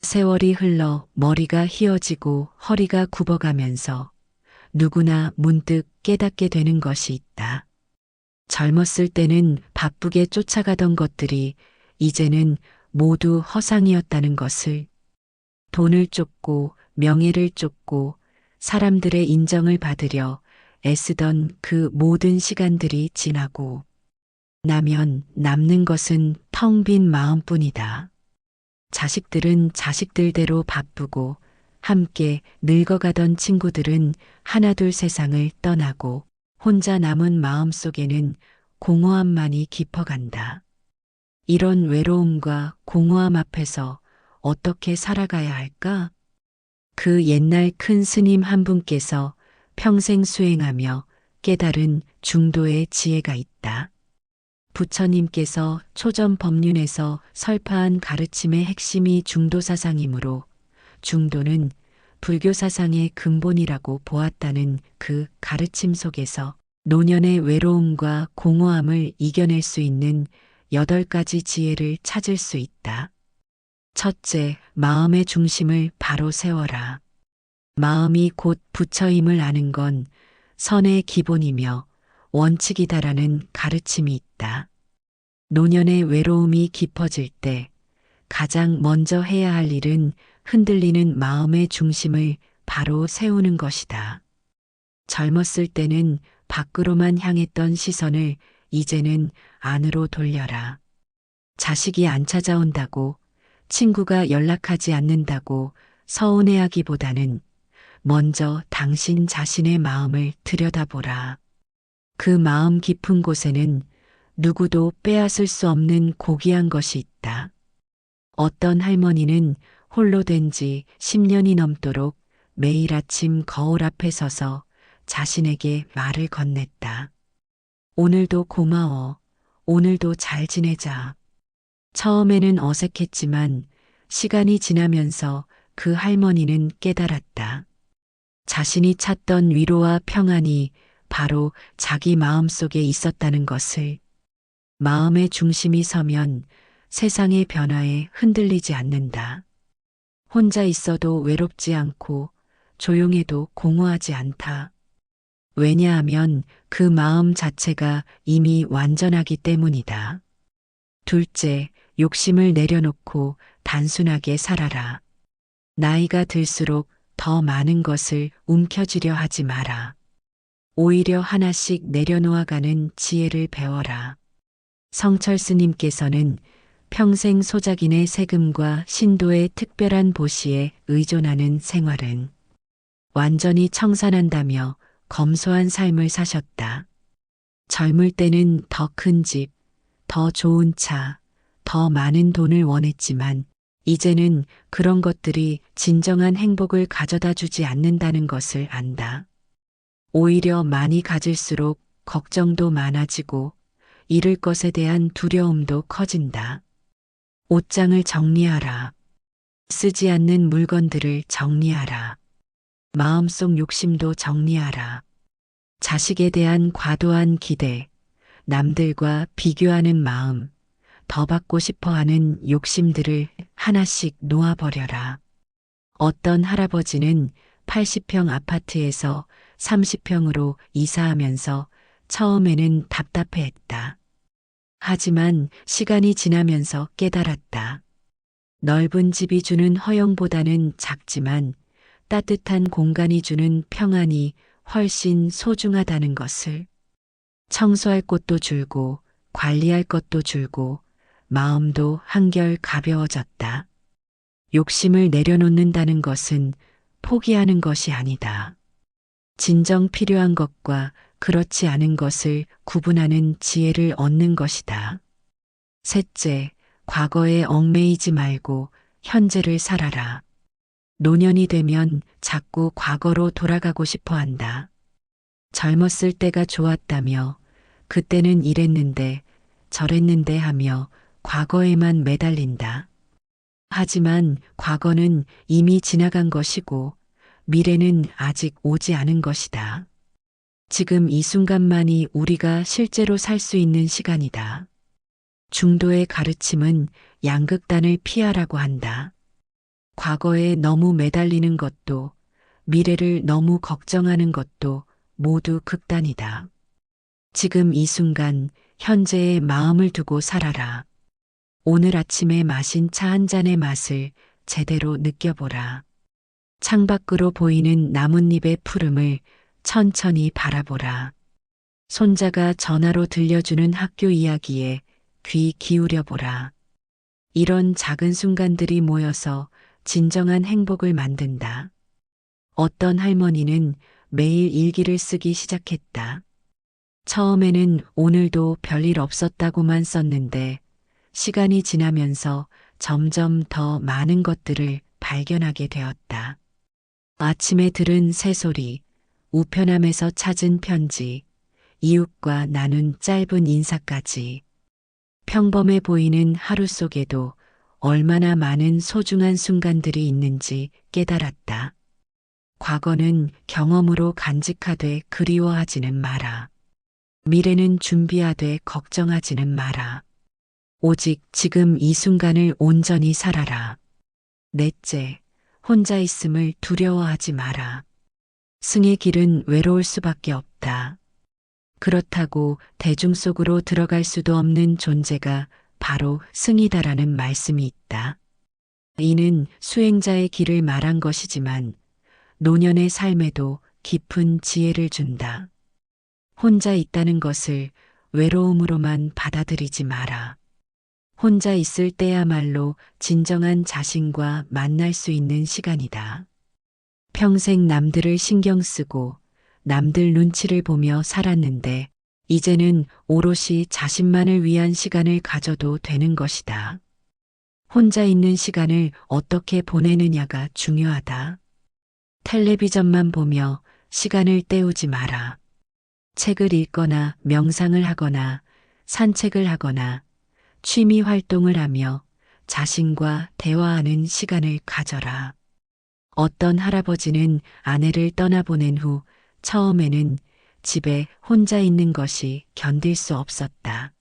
세월이 흘러 머리가 휘어지고 허리가 굽어가면서 누구나 문득 깨닫게 되는 것이 있다. 젊었을 때는 바쁘게 쫓아가던 것들이 이제는 모두 허상이었다는 것을, 돈을 쫓고 명예를 쫓고 사람들의 인정을 받으려 애쓰던 그 모든 시간들이 지나고 나면 남는 것은 텅 빈 마음뿐이다. 자식들은 자식들대로 바쁘고 함께 늙어가던 친구들은 하나둘 세상을 떠나고 혼자 남은 마음 속에는 공허함만이 깊어간다. 이런 외로움과 공허함 앞에서 어떻게 살아가야 할까? 그 옛날 큰 스님 한 분께서 평생 수행하며 깨달은 중도의 지혜가 있다. 부처님께서 초전 법륜에서 설파한 가르침의 핵심이 중도 사상이므로 중도는 불교 사상의 근본이라고 보았다는 그 가르침 속에서 노년의 외로움과 공허함을 이겨낼 수 있는 8가지 지혜를 찾을 수 있다. 첫째, 마음의 중심을 바로 세워라. 마음이 곧 부처임을 아는 건 선의 기본이며 원칙이다라는 가르침이 있다. 노년의 외로움이 깊어질 때 가장 먼저 해야 할 일은 흔들리는 마음의 중심을 바로 세우는 것이다. 젊었을 때는 밖으로만 향했던 시선을 이제는 안으로 돌려라. 자식이 안 찾아온다고, 친구가 연락하지 않는다고 서운해하기보다는 먼저 당신 자신의 마음을 들여다보라. 그 마음 깊은 곳에는 누구도 빼앗을 수 없는 고귀한 것이 있다. 어떤 할머니는 홀로 된 지 10년이 넘도록 매일 아침 거울 앞에 서서 자신에게 말을 건넸다. 오늘도 고마워. 오늘도 잘 지내자. 처음에는 어색했지만 시간이 지나면서 그 할머니는 깨달았다. 자신이 찾던 위로와 평안이 바로 자기 마음 속에 있었다는 것을. 마음의 중심이 서면 세상의 변화에 흔들리지 않는다. 혼자 있어도 외롭지 않고 조용해도 공허하지 않다. 왜냐하면 그 마음 자체가 이미 완전하기 때문이다. 둘째, 욕심을 내려놓고 단순하게 살아라. 나이가 들수록 더 많은 것을 움켜쥐려 하지 마라. 오히려 하나씩 내려놓아가는 지혜를 배워라. 성철 스님께서는 평생 소작인의 세금과 신도의 특별한 보시에 의존하는 생활은 완전히 청산한다며 검소한 삶을 사셨다. 젊을 때는 더 큰 집, 더 좋은 차, 더 많은 돈을 원했지만 이제는 그런 것들이 진정한 행복을 가져다 주지 않는다는 것을 안다. 오히려 많이 가질수록 걱정도 많아지고 잃을 것에 대한 두려움도 커진다. 옷장을 정리하라. 쓰지 않는 물건들을 정리하라. 마음속 욕심도 정리하라. 자식에 대한 과도한 기대, 남들과 비교하는 마음, 더 받고 싶어 하는 욕심들을 하나씩 놓아버려라. 어떤 할아버지는 80평 아파트에서 30평으로 이사하면서 처음에는 답답해했다. 하지만 시간이 지나면서 깨달았다. 넓은 집이 주는 허용보다는 작지만 따뜻한 공간이 주는 평안이 훨씬 소중하다는 것을. 청소할 곳도 줄고 관리할 것도 줄고 마음도 한결 가벼워졌다. 욕심을 내려놓는다는 것은 포기하는 것이 아니다. 진정 필요한 것과 그렇지 않은 것을 구분하는 지혜를 얻는 것이다. 셋째, 과거에 얽매이지 말고 현재를 살아라. 노년이 되면 자꾸 과거로 돌아가고 싶어 한다. 젊었을 때가 좋았다며 그때는 이랬는데 저랬는데 하며 과거에만 매달린다. 하지만 과거는 이미 지나간 것이고 미래는 아직 오지 않은 것이다. 지금 이 순간만이 우리가 실제로 살 수 있는 시간이다. 중도의 가르침은 양극단을 피하라고 한다. 과거에 너무 매달리는 것도, 미래를 너무 걱정하는 것도 모두 극단이다. 지금 이 순간, 현재의 마음을 두고 살아라. 오늘 아침에 마신 차 한 잔의 맛을 제대로 느껴보라. 창밖으로 보이는 나뭇잎의 푸름을 천천히 바라보라. 손자가 전화로 들려주는 학교 이야기에 귀 기울여 보라. 이런 작은 순간들이 모여서 진정한 행복을 만든다. 어떤 할머니는 매일 일기를 쓰기 시작했다. 처음에는 오늘도 별일 없었다고만 썼는데 시간이 지나면서 점점 더 많은 것들을 발견하게 되었다. 아침에 들은 새소리, 우편함에서 찾은 편지, 이웃과 나눈 짧은 인사까지. 평범해 보이는 하루 속에도 얼마나 많은 소중한 순간들이 있는지 깨달았다. 과거는 경험으로 간직하되 그리워하지는 마라. 미래는 준비하되 걱정하지는 마라. 오직 지금 이 순간을 온전히 살아라. 넷째, 혼자 있음을 두려워하지 마라. 승의 길은 외로울 수밖에 없다. 그렇다고 대중 속으로 들어갈 수도 없는 존재가 바로 승이다라는 말씀이 있다. 이는 수행자의 길을 말한 것이지만 노년의 삶에도 깊은 지혜를 준다. 혼자 있다는 것을 외로움으로만 받아들이지 마라. 혼자 있을 때야말로 진정한 자신과 만날 수 있는 시간이다. 평생 남들을 신경 쓰고 남들 눈치를 보며 살았는데 이제는 오롯이 자신만을 위한 시간을 가져도 되는 것이다. 혼자 있는 시간을 어떻게 보내느냐가 중요하다. 텔레비전만 보며 시간을 때우지 마라. 책을 읽거나 명상을 하거나 산책을 하거나 취미 활동을 하며 자신과 대화하는 시간을 가져라. 어떤 할아버지는 아내를 떠나보낸 후 처음에는 집에 혼자 있는 것이 견딜 수 없었다.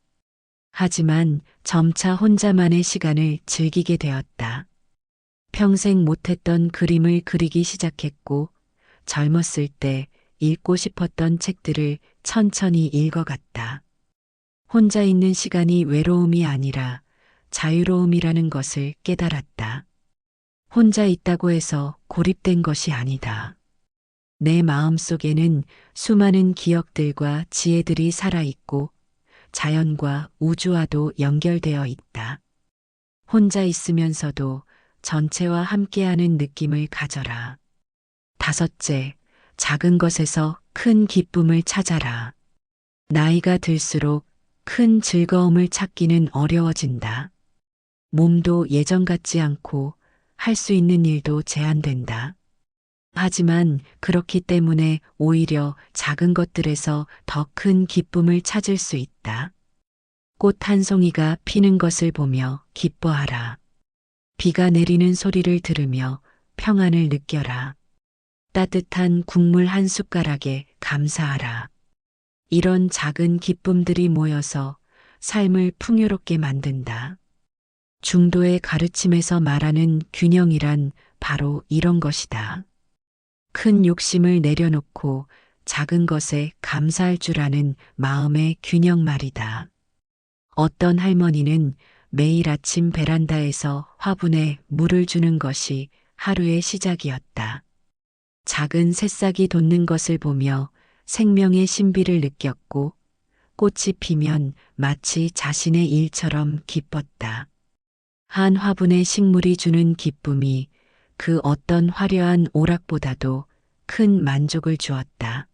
하지만 점차 혼자만의 시간을 즐기게 되었다. 평생 못했던 그림을 그리기 시작했고 젊었을 때 읽고 싶었던 책들을 천천히 읽어갔다. 혼자 있는 시간이 외로움이 아니라 자유로움이라는 것을 깨달았다. 혼자 있다고 해서 고립된 것이 아니다. 내 마음 속에는 수많은 기억들과 지혜들이 살아있고 자연과 우주와도 연결되어 있다. 혼자 있으면서도 전체와 함께하는 느낌을 가져라. 다섯째, 작은 것에서 큰 기쁨을 찾아라. 나이가 들수록 큰 즐거움을 찾기는 어려워진다. 몸도 예전 같지 않고 할 수 있는 일도 제한된다. 하지만 그렇기 때문에 오히려 작은 것들에서 더 큰 기쁨을 찾을 수 있다. 꽃 한 송이가 피는 것을 보며 기뻐하라. 비가 내리는 소리를 들으며 평안을 느껴라. 따뜻한 국물 한 숟가락에 감사하라. 이런 작은 기쁨들이 모여서 삶을 풍요롭게 만든다. 중도의 가르침에서 말하는 균형이란 바로 이런 것이다. 큰 욕심을 내려놓고 작은 것에 감사할 줄 아는 마음의 균형 말이다. 어떤 할머니는 매일 아침 베란다에서 화분에 물을 주는 것이 하루의 시작이었다. 작은 새싹이 돋는 것을 보며 생명의 신비를 느꼈고 꽃이 피면 마치 자신의 일처럼 기뻤다. 한 화분의 식물이 주는 기쁨이 그 어떤 화려한 오락보다도 큰 만족을 주었다.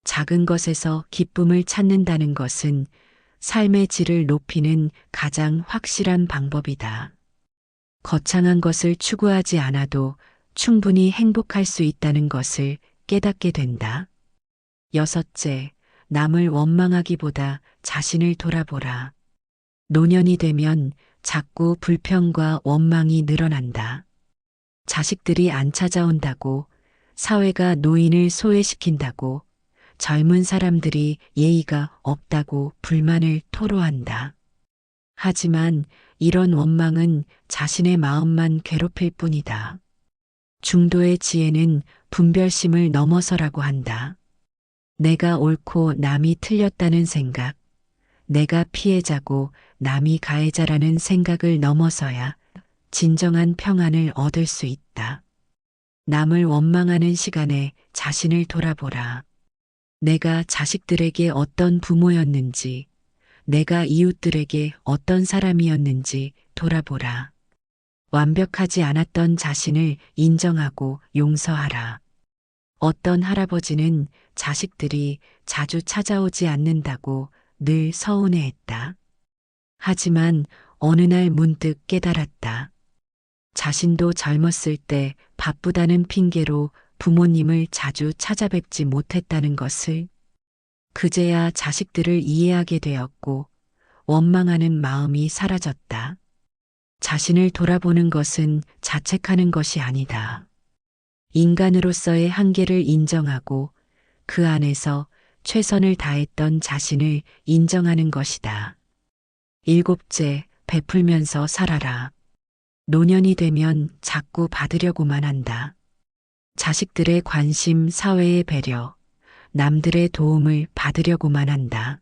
작은 것에서 기쁨을 찾는다는 것은 삶의 질을 높이는 가장 확실한 방법이다. 거창한 것을 추구하지 않아도 충분히 행복할 수 있다는 것을 깨닫게 된다. 여섯째, 남을 원망하기보다 자신을 돌아보라. 노년이 되면 자꾸 불평과 원망이 늘어난다. 자식들이 안 찾아온다고, 사회가 노인을 소외시킨다고, 젊은 사람들이 예의가 없다고 불만을 토로한다. 하지만 이런 원망은 자신의 마음만 괴롭힐 뿐이다. 중도의 지혜는 분별심을 넘어서라고 한다. 내가 옳고 남이 틀렸다는 생각, 내가 피해자고 남이 가해자라는 생각을 넘어서야 진정한 평안을 얻을 수 있다. 남을 원망하는 시간에 자신을 돌아보라. 내가 자식들에게 어떤 부모였는지, 내가 이웃들에게 어떤 사람이었는지 돌아보라. 완벽하지 않았던 자신을 인정하고 용서하라. 어떤 할아버지는 자식들이 자주 찾아오지 않는다고 늘 서운해했다. 하지만 어느 날 문득 깨달았다. 자신도 젊었을 때 바쁘다는 핑계로 부모님을 자주 찾아뵙지 못했다는 것을. 그제야 자식들을 이해하게 되었고 원망하는 마음이 사라졌다. 자신을 돌아보는 것은 자책하는 것이 아니다. 인간으로서의 한계를 인정하고 그 안에서 최선을 다했던 자신을 인정하는 것이다. 일곱째, 베풀면서 살아라. 노년이 되면 자꾸 받으려고만 한다. 자식들의 관심, 사회의 배려, 남들의 도움을 받으려고만 한다.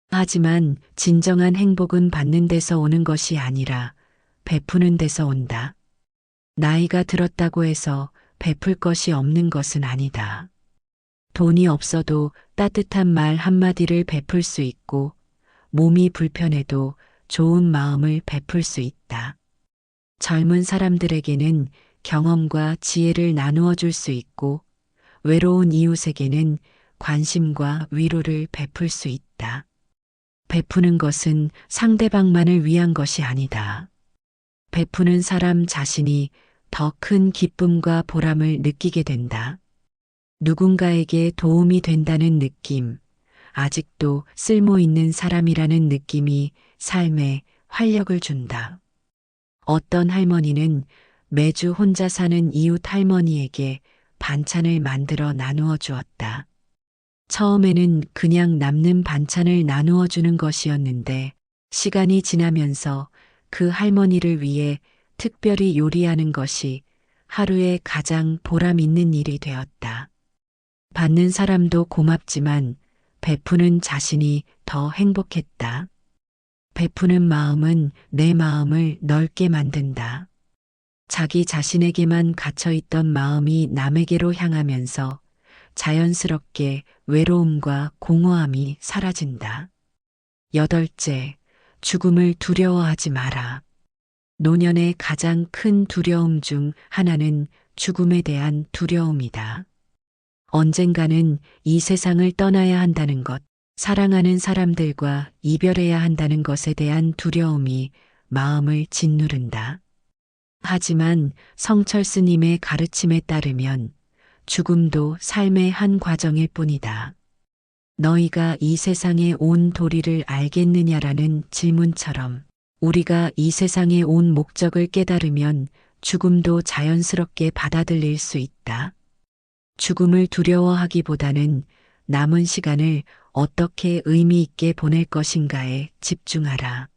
하지만 진정한 행복은 받는 데서 오는 것이 아니라 베푸는 데서 온다. 나이가 들었다고 해서 베풀 것이 없는 것은 아니다. 돈이 없어도 따뜻한 말 한마디를 베풀 수 있고 몸이 불편해도 좋은 마음을 베풀 수 있다. 젊은 사람들에게는 경험과 지혜를 나누어 줄 수 있고 외로운 이웃에게는 관심과 위로를 베풀 수 있다. 베푸는 것은 상대방만을 위한 것이 아니다. 베푸는 사람 자신이 더 큰 기쁨과 보람을 느끼게 된다. 누군가에게 도움이 된다는 느낌, 아직도 쓸모 있는 사람이라는 느낌이 삶에 활력을 준다. 어떤 할머니는 매주 혼자 사는 이웃 할머니에게 반찬을 만들어 나누어 주었다. 처음에는 그냥 남는 반찬을 나누어 주는 것이었는데 시간이 지나면서 그 할머니를 위해 특별히 요리하는 것이 하루의 가장 보람 있는 일이 되었다. 받는 사람도 고맙지만 베푸는 자신이 더 행복했다. 베푸는 마음은 내 마음을 넓게 만든다. 자기 자신에게만 갇혀있던 마음이 남에게로 향하면서 자연스럽게 외로움과 공허함이 사라진다. 여덟째, 죽음을 두려워하지 마라. 노년의 가장 큰 두려움 중 하나는 죽음에 대한 두려움이다. 언젠가는 이 세상을 떠나야 한다는 것, 사랑하는 사람들과 이별해야 한다는 것에 대한 두려움이 마음을 짓누른다. 하지만 성철 스님의 가르침에 따르면 죽음도 삶의 한 과정일 뿐이다. 너희가 이 세상에 온 도리를 알겠느냐라는 질문처럼 우리가 이 세상에 온 목적을 깨달으면 죽음도 자연스럽게 받아들일 수 있다. 죽음을 두려워하기보다는 남은 시간을 어떻게 의미 있게 보낼 것인가에 집중하라.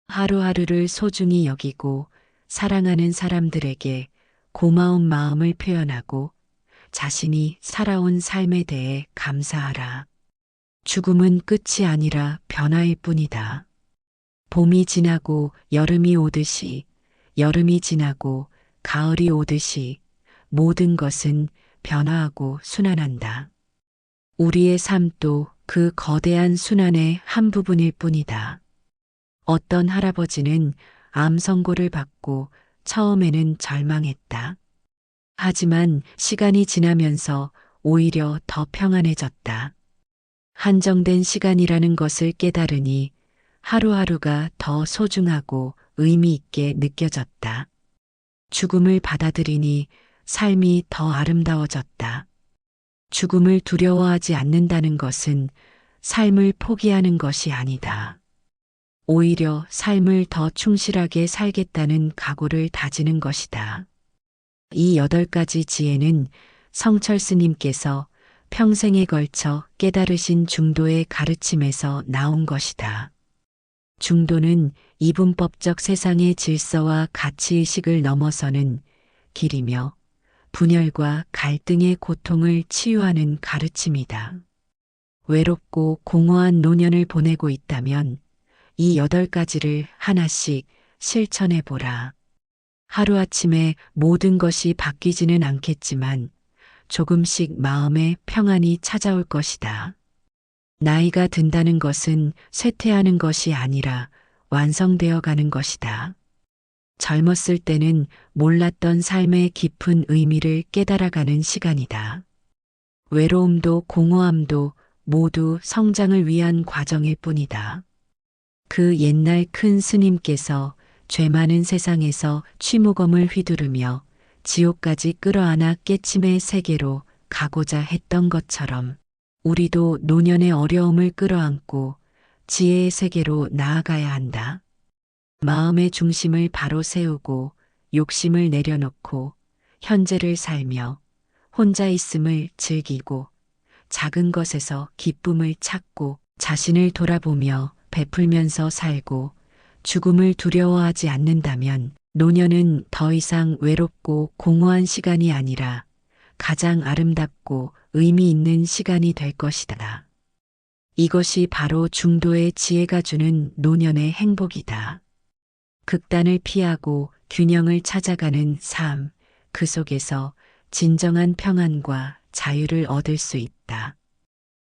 하루하루를 소중히 여기고 사랑하는 사람들에게 고마운 마음을 표현하고 자신이 살아온 삶에 대해 감사하라. 죽음은 끝이 아니라 변화일 뿐이다. 봄이 지나고 여름이 오듯이, 여름이 지나고 가을이 오듯이 모든 것은 변화하고 순환한다. 우리의 삶도 그 거대한 순환의 한 부분일 뿐이다. 어떤 할아버지는 암 선고를 받고 처음에는 절망했다. 하지만 시간이 지나면서 오히려 더 평안해졌다. 한정된 시간이라는 것을 깨달으니 하루하루가 더 소중하고 의미 있게 느껴졌다. 죽음을 받아들이니 삶이 더 아름다워졌다. 죽음을 두려워하지 않는다는 것은 삶을 포기하는 것이 아니다. 오히려 삶을 더 충실하게 살겠다는 각오를 다지는 것이다. 이 8가지 지혜는 성철 스님께서 평생에 걸쳐 깨달으신 중도의 가르침에서 나온 것이다. 중도는 이분법적 세상의 질서와 가치의식을 넘어서는 길이며 분열과 갈등의 고통을 치유하는 가르침이다. 외롭고 공허한 노년을 보내고 있다면 이 8가지를 하나씩 실천해 보라. 하루아침에 모든 것이 바뀌지는 않겠지만 조금씩 마음의 평안이 찾아올 것이다. 나이가 든다는 것은 쇠퇴하는 것이 아니라 완성되어 가는 것이다. 젊었을 때는 몰랐던 삶의 깊은 의미를 깨달아가는 시간이다. 외로움도 공허함도 모두 성장을 위한 과정일 뿐이다. 그 옛날 큰 스님께서 죄 많은 세상에서 취무검을 휘두르며 지옥까지 끌어안아 깨침의 세계로 가고자 했던 것처럼 우리도 노년의 어려움을 끌어안고 지혜의 세계로 나아가야 한다. 마음의 중심을 바로 세우고 욕심을 내려놓고 현재를 살며 혼자 있음을 즐기고 작은 것에서 기쁨을 찾고 자신을 돌아보며 베풀면서 살고 죽음을 두려워하지 않는다면 노년은 더 이상 외롭고 공허한 시간이 아니라 가장 아름답고 의미 있는 시간이 될 것이다. 이것이 바로 중도의 지혜가 주는 노년의 행복이다. 극단을 피하고 균형을 찾아가는 삶, 그 속에서 진정한 평안과 자유를 얻을 수 있다.